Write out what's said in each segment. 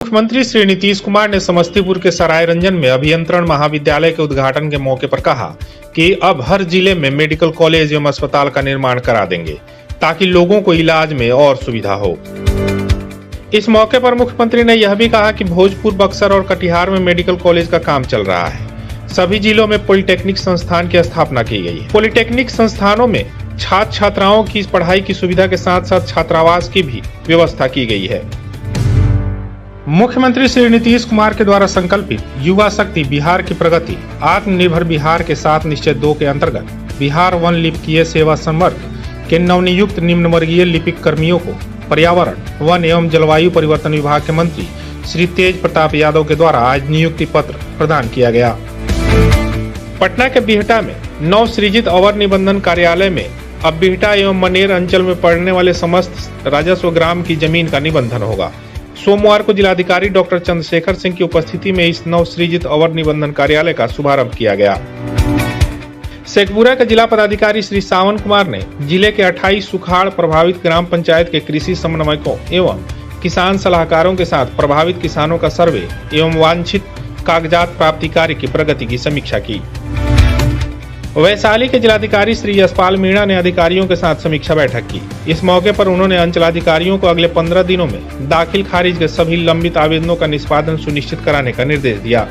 मुख्यमंत्री श्री नीतीश कुमार ने समस्तीपुर के सरायरंजन में अभियंत्रण महाविद्यालय के उद्घाटन के मौके पर कहा कि अब हर जिले में मेडिकल कॉलेज एवं अस्पताल का निर्माण करा देंगे ताकि लोगों को इलाज में और सुविधा हो। इस मौके पर मुख्यमंत्री ने यह भी कहा कि भोजपुर, बक्सर और कटिहार में मेडिकल कॉलेज का काम चल रहा है। सभी जिलों में पॉलिटेक्निक संस्थान की स्थापना की गई है। पॉलिटेक्निक संस्थानों में छात्र छात्राओं की पढ़ाई की सुविधा के साथ साथ छात्रावास की भी व्यवस्था की गई है। मुख्यमंत्री श्री नीतीश कुमार के द्वारा संकल्पित युवा शक्ति बिहार की प्रगति आत्मनिर्भर बिहार के 7 निश्चय 2 के अंतर्गत बिहार वन लिपिकीय सेवा संवर्ग के नवनियुक्त निम्न वर्गीय लिपिक कर्मियों को पर्यावरण, वन एवं जलवायु परिवर्तन विभाग के मंत्री श्री तेज प्रताप यादव के द्वारा आज नियुक्ति पत्र प्रदान किया गया। पटना के बिहटा में नवसृजित अवर निबंधन कार्यालय में अब बिहटा एवं मनेर अंचल में पड़ने वाले समस्त राजस्व ग्राम की जमीन का निबंधन होगा। सोमवार को जिलाधिकारी डॉक्टर चंद्रशेखर सिंह की उपस्थिति में इस नवसृजित अवर निबंधन कार्यालय का शुभारंभ किया गया। शेखपुरा के जिला पदाधिकारी श्री सावन कुमार ने जिले के 28 सुखाड़ प्रभावित ग्राम पंचायत के कृषि समन्वयकों एवं किसान सलाहकारों के साथ प्रभावित किसानों का सर्वे एवं वांछित कागजात प्राप्ति कार्य की प्रगति की समीक्षा की। वैशाली के जिलाधिकारी श्री यशपाल मीणा ने अधिकारियों के साथ समीक्षा बैठक की। इस मौके पर उन्होंने अंचलाधिकारियों को अगले 15 दिनों में दाखिल खारिज के सभी लंबित आवेदनों का निष्पादन सुनिश्चित कराने का निर्देश दिया।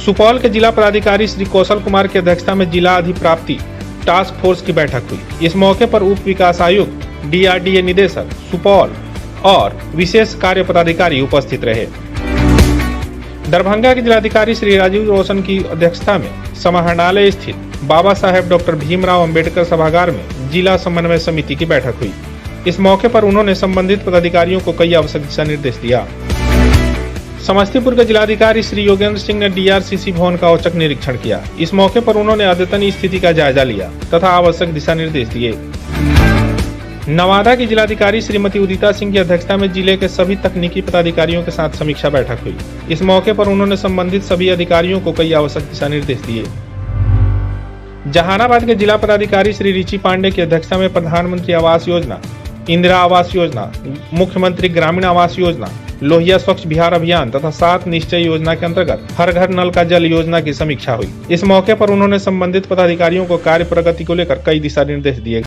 सुपौल के जिला पदाधिकारी श्री कौशल कुमार की अध्यक्षता में जिला अधिप्राप्ति टास्क फोर्स की बैठक हुई। इस मौके पर उप विकास आयुक्त, DRDA निदेशक सुपौल और विशेष कार्य पदाधिकारी उपस्थित रहे। दरभंगा के जिलाधिकारी श्री राजीव रोशन की अध्यक्षता में समाहरणालय स्थित बाबा साहेब डॉक्टर भीमराव अंबेडकर सभागार में जिला समन्वय समिति की बैठक हुई। इस मौके पर उन्होंने संबंधित पदाधिकारियों को कई आवश्यक दिशा निर्देश दिया। समस्तीपुर के जिलाधिकारी श्री योगेंद्र सिंह ने DRCC भवन का औचक निरीक्षण किया। इस मौके पर उन्होंने अद्यतन स्थिति का जायजा लिया तथा आवश्यक दिशा निर्देश दिए। नवादा की जिलाधिकारी श्रीमती उदिता सिंह की अध्यक्षता में जिले के सभी तकनीकी पदाधिकारियों के साथ समीक्षा बैठक हुई। इस मौके पर उन्होंने संबंधित सभी अधिकारियों को कई आवश्यक दिशा निर्देश दिए। जहानाबाद के जिला पदाधिकारी श्री रिची पांडे की अध्यक्षता में प्रधानमंत्री आवास योजना, इंदिरा आवास योजना, मुख्यमंत्री ग्रामीण आवास योजना, लोहिया स्वच्छ बिहार अभियान तथा 7 निश्चय योजना के अंतर्गत हर घर नल का जल योजना की समीक्षा हुई। इस मौके पर उन्होंने संबंधित पदाधिकारियों को कार्य प्रगति को लेकर कई दिशा निर्देश दिए।